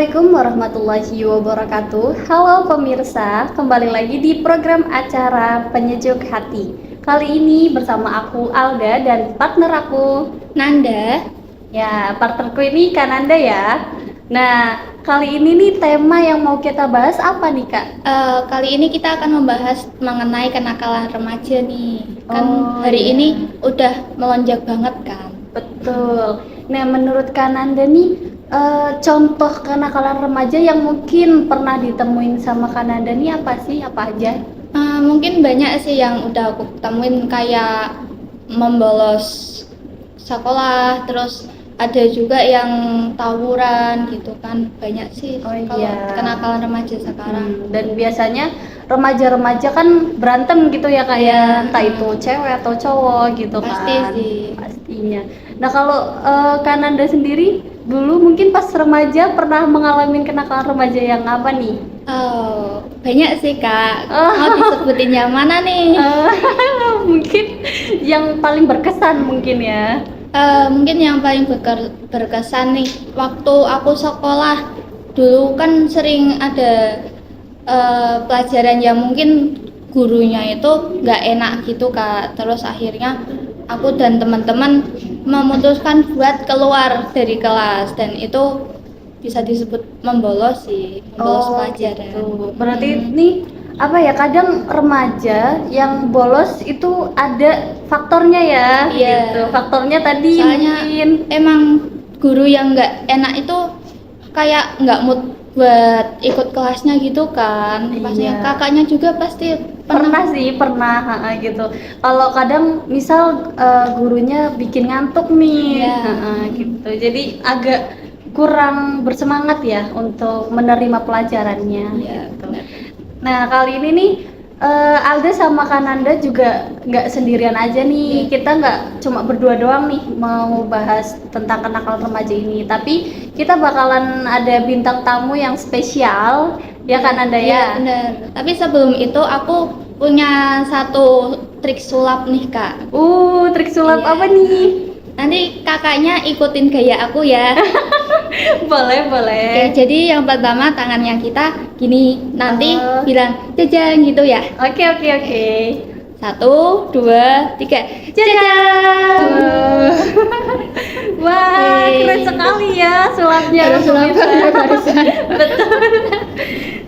Assalamualaikum warahmatullahi wabarakatuh. Halo pemirsa, kembali lagi di program acara Penyejuk Hati. Kali ini bersama aku Alda dan partner aku Nanda. Ya, partnerku ini Kananda ya. Nah, kali ini nih tema yang mau kita bahas apa nih Kak? Kali ini kita akan membahas mengenai kenakalan remaja nih. Kan hari iya. ini udah melonjak banget kan. Betul. Nah, menurut Kananda nih, contoh kenakalan remaja yang mungkin pernah ditemuin sama Kananda nih apa sih? Apa aja? Mungkin banyak sih yang udah aku temuin, kayak membolos sekolah, terus ada juga yang tawuran gitu kan. Banyak sih Oh, kalau iya. kenakalan remaja sekarang. Dan biasanya remaja-remaja kan berantem gitu ya Kak ya, Iya. entah itu cewek atau cowok gitu Pasti kan. sih. Pastinya. Nah, kalau Kananda sendiri dulu mungkin pas remaja pernah mengalami kenakalan remaja yang apa nih? Oh, banyak sih Kak. Mau disebutin yang mana nih? Mungkin yang paling berkesan mungkin ya. Mungkin yang paling berkesan nih, waktu aku sekolah dulu kan sering ada pelajaran yang mungkin gurunya itu nggak enak gitu Kak. Terus akhirnya aku dan teman-teman memutuskan buat keluar dari kelas, dan itu bisa disebut membolos sih, membolos pelajaran. Gitu. Berarti nih apa ya, kadang remaja yang bolos itu ada faktornya ya. Iya. Gitu. Faktornya tadi Soalnya mungkin emang guru yang nggak enak itu kayak nggak mood buat ikut kelasnya gitu kan. Pastinya Iya. kakaknya juga pasti pernah sih, pernah gitu. Kalau kadang misal gurunya bikin ngantuk nih, Iya. gitu. Jadi agak kurang bersemangat ya untuk menerima pelajarannya. Iya, Gitu. benar. Nah, kali ini nih Alda sama Kananda juga nggak sendirian aja nih. Kita nggak cuma berdua doang nih mau bahas tentang kenakalan remaja ini, tapi kita bakalan ada bintang tamu yang spesial ya Kananda Iya, ya. benar. Tapi sebelum itu aku punya satu trik sulap nih Kak. Trik sulap Iya. apa nih? Nanti kakaknya ikutin gaya aku ya. Boleh, boleh. Oke, jadi yang pertama tangannya kita gini, nanti bilang jajan gitu ya. Oke. 1, 2, 3, Jajan. Wah, Yeay. keren sekali ya sulapnya. Ada sulap pemirsa. barusan. Betul.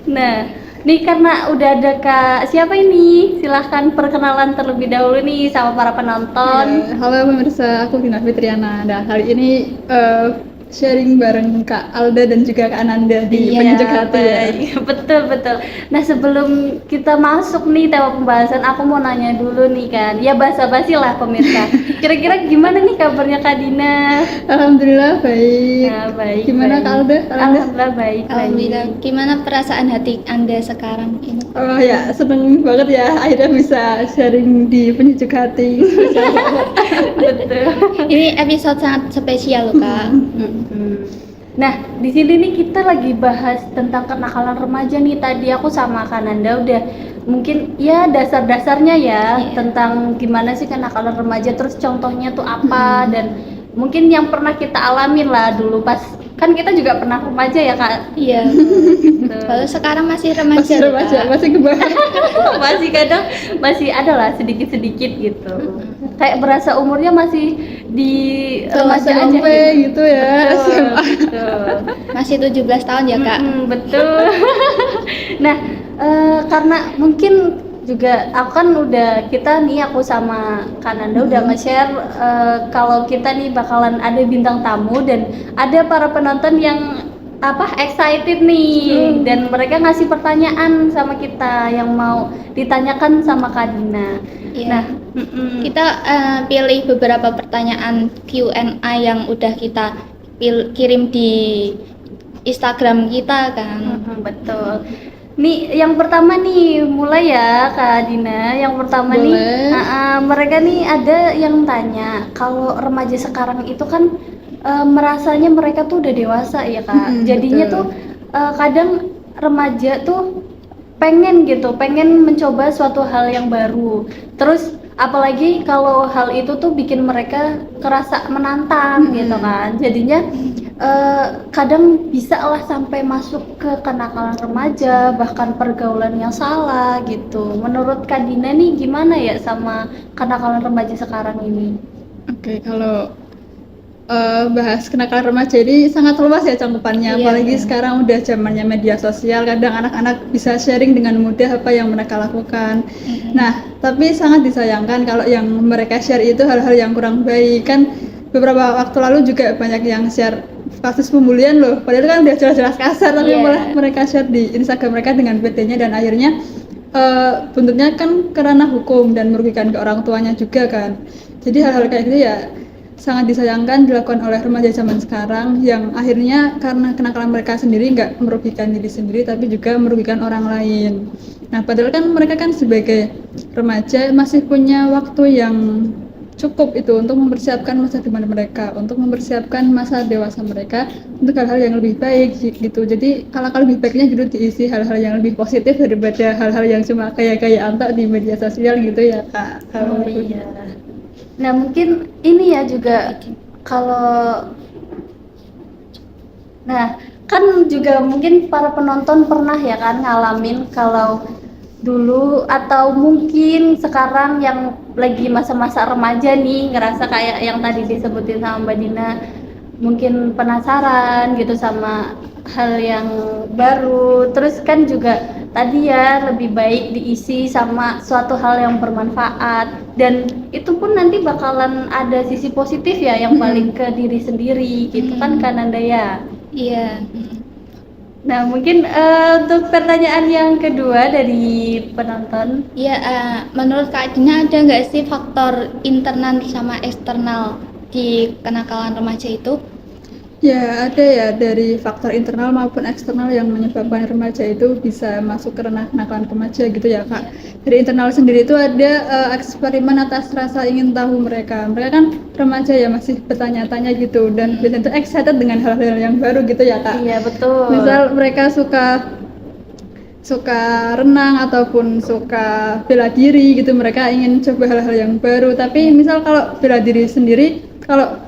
Nah, nih karena udah ada Kak siapa ini? Silahkan perkenalan terlebih dahulu nih sama para penonton. Halo pemirsa, aku Vina Fitriana. Nah, hari ini sharing bareng Kak Alda dan juga Kak Ananda di Penyejuk Hati ya. baik. Betul. Nah, sebelum kita masuk nih tema pembahasan, aku mau nanya dulu nih kan. Ya basa-basi lah pemirsa. Kira-kira gimana nih kabarnya Kak Dina? Alhamdulillah baik. Nah, baik. Gimana baik. Kak Alda? Alhamdulillah baik. Alhamdulillah. Gimana perasaan hati Anda sekarang ini? Oh ya, seneng banget ya akhirnya bisa sharing di Penyejuk Hati. Betul. Ini episode sangat spesial loh Kak. Nah, di sini nih kita lagi bahas tentang kenakalan remaja nih. Tadi aku sama Kananda udah mungkin ya dasar-dasarnya ya tentang gimana sih kenakalan remaja, terus contohnya tuh apa dan mungkin yang pernah kita alamin lah dulu pas kan kita juga pernah remaja ya Kak. Iya. Kalau sekarang masih remaja. Masih loh, remaja, Kak. masih kebal. Masih kadang masih ada lah sedikit-sedikit gitu. Kayak berasa umurnya masih di remaja aja SMP gitu ya. Betul. Masih 17 tahun ya Kak. Betul. Nah, karena mungkin juga aku kan udah aku sama Kananda udah nge-share kalau kita nih bakalan ada bintang tamu dan ada para penonton yang excited nih dan mereka ngasih pertanyaan sama kita yang mau ditanyakan sama Kak Dina. Iya. Nah, Kita pilih beberapa pertanyaan Q&A yang udah kita kirim di Instagram kita kan. betul. Nih, yang pertama nih mulai ya Kak Dina. Yang pertama Boleh. nih, mereka nih ada yang tanya kalau remaja sekarang itu kan merasanya mereka tuh udah dewasa ya Kak. Jadinya betul. tuh kadang remaja tuh pengen mencoba suatu hal yang baru. Terus apalagi kalau hal itu tuh bikin mereka kerasa menantang gitu kan. Jadinya kadang bisa lah sampai masuk ke kenakalan remaja, bahkan pergaulan yang salah gitu. Menurut Kak Dina nih gimana ya sama kenakalan remaja sekarang ini? Oke, kalau bahas kenakalan remaja ini sangat luas ya cakupannya, Iya, apalagi iya. sekarang udah zamannya media sosial, kadang anak-anak bisa sharing dengan mudah apa yang mereka lakukan. Nah, tapi sangat disayangkan kalau yang mereka share itu hal-hal yang kurang baik. Kan beberapa waktu lalu juga banyak yang share kasus pembulian loh, padahal kan udah jelas-jelas kasar, tapi Iya. malah mereka share di Instagram mereka dengan bedanya, dan akhirnya buntutnya kan kerana hukum dan merugikan ke orang tuanya juga kan. Jadi hal-hal kayak gitu ya sangat disayangkan dilakukan oleh remaja zaman sekarang, yang akhirnya karena kenakalan mereka sendiri nggak merugikan diri sendiri tapi juga merugikan orang lain. Nah, padahal kan mereka kan sebagai remaja masih punya waktu yang cukup itu untuk mempersiapkan masa depan mereka, untuk mempersiapkan masa dewasa mereka untuk hal-hal yang lebih baik gitu. Jadi alangkah lebih baiknya gitu diisi hal-hal yang lebih positif daripada hal-hal yang cuma kayak antak di media sosial gitu ya Kak. Oh iya. Nah mungkin ini ya juga kalau, nah kan juga mungkin para penonton pernah ya kan ngalamin kalau dulu atau mungkin sekarang yang lagi masa-masa remaja nih ngerasa kayak yang tadi disebutin sama Mbak Dina, mungkin penasaran gitu sama hal yang baru, terus kan juga tadi ya lebih baik diisi sama suatu hal yang bermanfaat, dan itu pun nanti bakalan ada sisi positif ya yang balik ke diri sendiri gitu kan Nanda ya. Iya. Nah mungkin untuk pertanyaan yang kedua dari penonton, Iya, menurut Kak Dina ada nggak sih faktor internal sama eksternal di kenakalan remaja itu? Ya, ada ya, dari faktor internal maupun eksternal yang menyebabkan remaja itu bisa masuk ke ranah kenakalan remaja gitu ya Kak. Dari internal sendiri itu ada eksperimen atas rasa ingin tahu mereka. Mereka kan remaja ya, masih bertanya-tanya gitu, dan biasanya itu excited dengan hal-hal yang baru gitu ya Kak. iya betul. Misal mereka suka renang ataupun suka bela diri gitu, mereka ingin coba hal-hal yang baru. Tapi misal kalau bela diri sendiri, kalau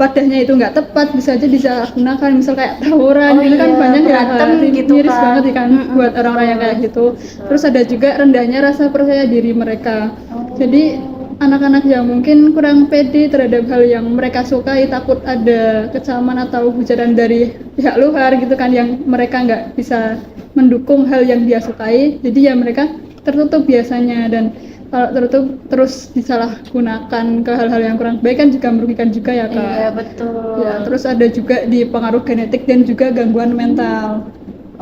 wadahnya itu nggak tepat, bisa aja disalahgunakan, misal kayak tawuran Oh gitu kan, iya, banyak ya berantem gitu miris kan. banget kan buat orang-orang yang kayak gitu. Terus ada juga rendahnya rasa percaya diri mereka. Jadi anak-anak yang mungkin kurang pede terhadap hal yang mereka sukai, takut ada kecaman atau hujatan dari pihak luar gitu kan, yang mereka nggak bisa mendukung hal yang dia sukai, jadi ya mereka tertutup biasanya. Dan kalau tertutup terus disalahgunakan ke hal-hal yang kurang baik kan juga merugikan juga ya Kak. Iya betul. Ya, terus ada juga di pengaruh genetik dan juga gangguan mental.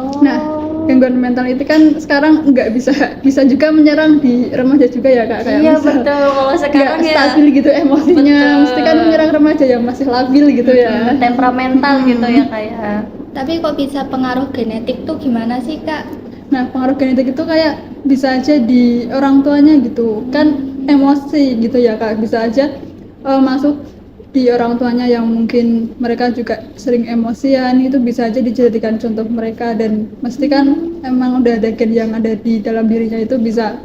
Oh. Nah, gangguan mental itu kan sekarang nggak bisa juga menyerang di remaja juga ya Kak, kayak Iya misal betul, kalau sekarang nggak ya stabil gitu emosinya, betul. mesti kan menyerang remaja yang masih labil gitu ya. Temperamental gitu ya kayak. Tapi kok bisa pengaruh genetik tuh gimana sih Kak? Nah, pengaruh genetik itu kayak bisa aja di orang tuanya gitu kan, emosi gitu ya Kak, bisa aja masuk di orang tuanya yang mungkin mereka juga sering emosian, itu bisa aja dijadikan contoh mereka, dan mesti kan emang udah ada gen yang ada di dalam dirinya itu bisa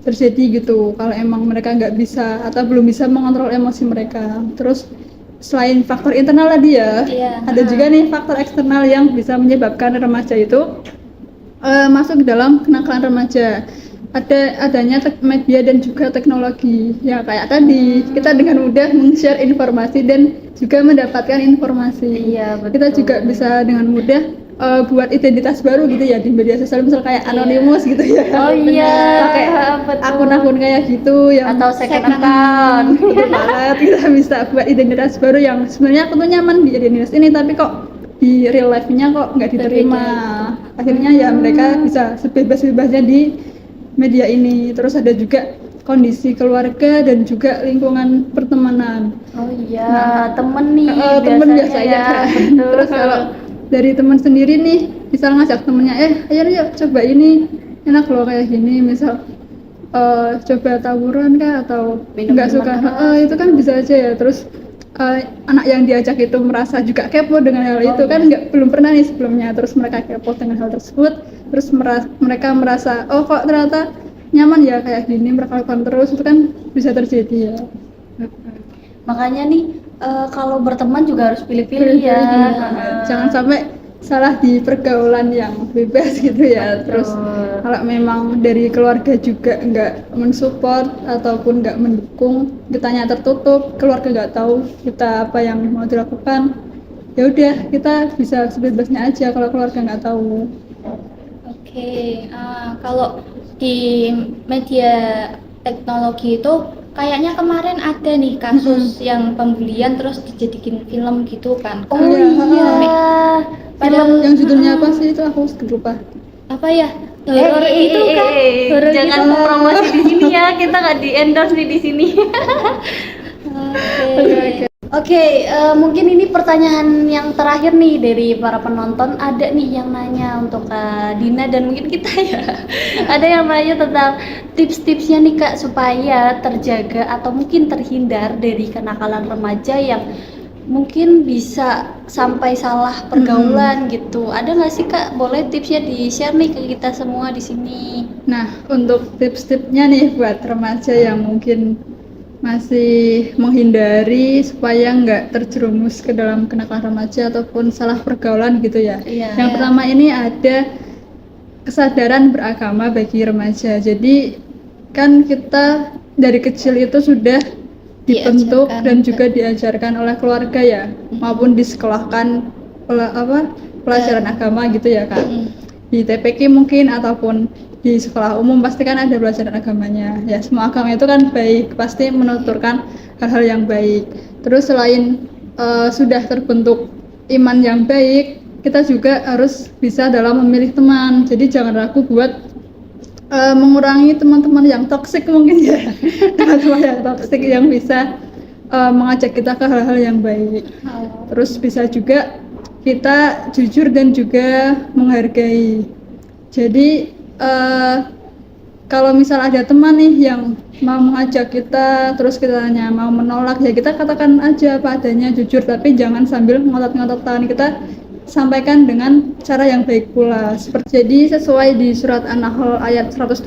terjadi gitu kalau emang mereka nggak bisa atau belum bisa mengontrol emosi mereka. Terus selain faktor internal tadi ya, Iya. ada juga nih faktor eksternal yang bisa menyebabkan remaja itu masuk ke dalam kenakalan remaja. Adanya media dan juga teknologi ya, kayak tadi kita dengan mudah meng-share informasi dan juga mendapatkan informasi. Iya, betul. Kita juga bisa dengan mudah buat identitas baru gitu ya di media sosial, misal kayak anonymous gitu ya. Oh iya, pakai betul. akun-akun kayak gitu yang Atau second account. betul banget, kita bisa buat identitas baru yang sebenarnya aku tuh nyaman di identitas ini, tapi kok di real life-nya kok nggak diterima. Akhirnya ya mereka bisa sebebas-bebasnya di media ini. Terus ada juga kondisi keluarga dan juga lingkungan pertemanan. Oh iya, temen nih Temen biasanya biasanya ya. kan. Betul. Terus kalau dari teman sendiri nih, misal ngajak temennya, ayo yuk coba ini, enak loh kayak gini, misal coba tawuran kah atau Minum nggak suka, minuman itu kan bisa aja ya. Terus anak yang diajak itu merasa juga kepo dengan hal itu, kan belum pernah nih sebelumnya, terus mereka kepo dengan hal tersebut, terus mereka merasa oh kok ternyata nyaman ya kayak gini, mereka lakukan terus, itu kan bisa terjadi ya. Makanya nih Kalau berteman juga harus pilih-pilih ya. Jangan sampai salah di pergaulan yang bebas gitu ya. Terus Betul. kalau memang dari keluarga juga nggak mensupport ataupun nggak mendukung, kitanya tertutup, keluarga nggak tahu kita apa yang mau dilakukan, ya udah kita bisa sebebasnya aja kalau keluarga nggak tahu. Oke, kalau di media teknologi itu kayaknya kemarin ada nih kasus yang pembulian terus dijadiin film gitu kan. Oh Iya. iya. Padahal Yang judulnya apa sih itu aku lupa. apa ya? Horor itu kan. Horor Jangan gitu. promosi di sini ya, kita nggak di endorse nih di sini. Oke. Oke, mungkin ini pertanyaan yang terakhir nih dari para penonton. Ada nih yang nanya untuk Kak Dina dan mungkin kita ya. Ada yang nanya tentang tips-tipsnya nih Kak supaya terjaga atau mungkin terhindar dari kenakalan remaja yang mungkin bisa sampai salah pergaulan gitu. Ada nggak sih Kak? Boleh tipsnya di-share nih ke kita semua di sini. Nah, untuk tips-tipsnya nih buat remaja yang mungkin masih menghindari supaya nggak terjerumus ke dalam kenakalan remaja ataupun salah pergaulan gitu ya. Iya. Yang pertama ini ada kesadaran beragama bagi remaja. Jadi kan kita dari kecil itu sudah dibentuk Diajarkan. dan juga diajarkan oleh keluarga ya, maupun disekolahkan pelajaran agama gitu ya Kak. Di TPQ mungkin ataupun di sekolah umum pasti kan ada pelajaran agamanya ya. Semua agama itu kan baik, pasti menuturkan hal-hal yang baik. Terus selain sudah terbentuk iman yang baik, kita juga harus bisa dalam memilih teman. Jadi jangan ragu buat mengurangi teman-teman yang toksik mungkin ya. Teman-teman yang toksik yang bisa mengajak kita ke hal-hal yang baik. Terus bisa juga kita jujur dan juga menghargai. Jadi kalau misal ada teman nih yang mau mengajak kita, terus kita tanya mau menolak, ya kita katakan aja apa adanya, jujur, tapi jangan sambil ngotot-ngotot tangan. Kita sampaikan dengan cara yang baik pula. Jadi sesuai di surat An-Nahl ayat 125,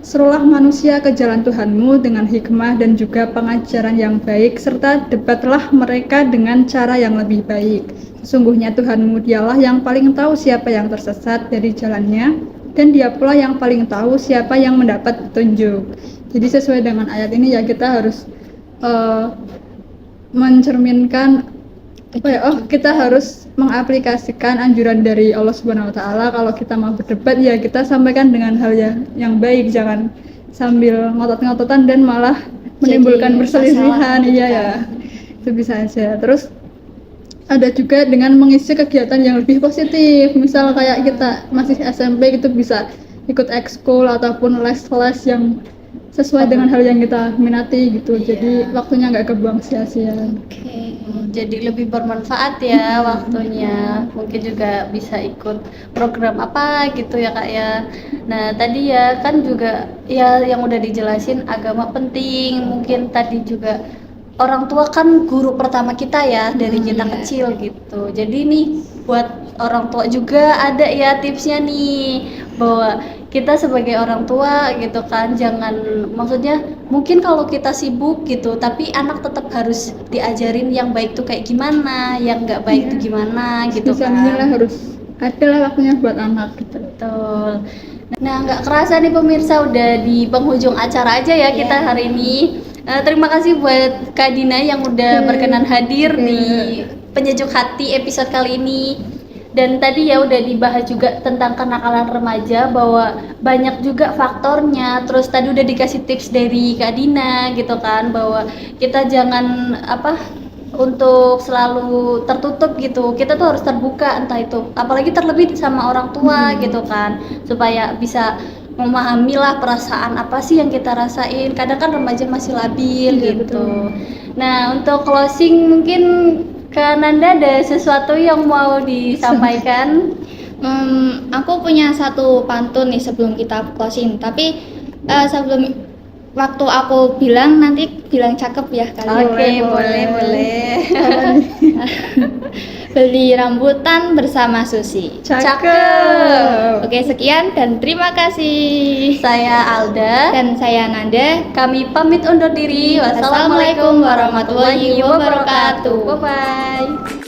serulah manusia ke jalan Tuhanmu dengan hikmah dan juga pengajaran yang baik, serta debatlah mereka dengan cara yang lebih baik. Sesungguhnya Tuhanmu dialah yang paling tahu siapa yang tersesat dari jalannya, dan dia pula yang paling tahu siapa yang mendapat petunjuk. Jadi sesuai dengan ayat ini ya kita harus mencerminkan kita harus mengaplikasikan anjuran dari Allah Subhanahu wa taala. Kalau kita mau berdebat ya kita sampaikan dengan hal yang baik, jangan sambil ngotot-ngototan dan malah menimbulkan perselisihan. Iya ya. Itu bisa aja. Terus ada juga dengan mengisi kegiatan yang lebih positif. Misal kayak kita masih SMP gitu bisa ikut ekskul ataupun les-les yang sesuai dengan hal yang kita minati gitu. Jadi waktunya nggak kebuang sia-sia. Oke. Jadi lebih bermanfaat ya waktunya. Mungkin juga bisa ikut program apa gitu ya Kak ya. Nah tadi ya kan juga ya yang udah dijelasin agama penting. Mungkin tadi juga orang tua kan guru pertama kita ya dari kita kecil gitu. Jadi nih buat orang tua juga ada ya tipsnya nih bahwa kita sebagai orang tua gitu kan jangan, maksudnya mungkin kalau kita sibuk gitu tapi anak tetap harus diajarin yang baik tuh kayak gimana, yang nggak baik tuh gimana gitu Bisa kan. harus ada lah waktunya buat anak gitu. Betul. Nah nggak kerasa nih pemirsa udah di penghujung acara aja ya kita hari ini. Terima kasih buat Kak Dina yang udah berkenan hadir di Penyejuk Hati episode kali ini. Dan tadi ya udah dibahas juga tentang kenakalan remaja bahwa banyak juga faktornya. Terus tadi udah dikasih tips dari Kak Dina gitu kan bahwa kita jangan untuk selalu tertutup gitu. Kita tuh harus terbuka entah itu apalagi terlebih sama orang tua gitu kan supaya bisa memahami lah perasaan apa sih yang kita rasain. Kadang kan remaja masih labil gitu. Betul. Nah untuk closing mungkin Kak Nanda ada sesuatu yang mau disampaikan? Aku punya satu pantun nih sebelum kita closing. Tapi sebelum waktu aku bilang nanti bilang cakep ya kalian. Oke, boleh. beli rambutan bersama Susi. Cakep. Oke, sekian dan terima kasih. Saya Alda. Dan saya Nanda. Kami pamit undur diri. Wassalamualaikum warahmatullahi wabarakatuh. Bye bye.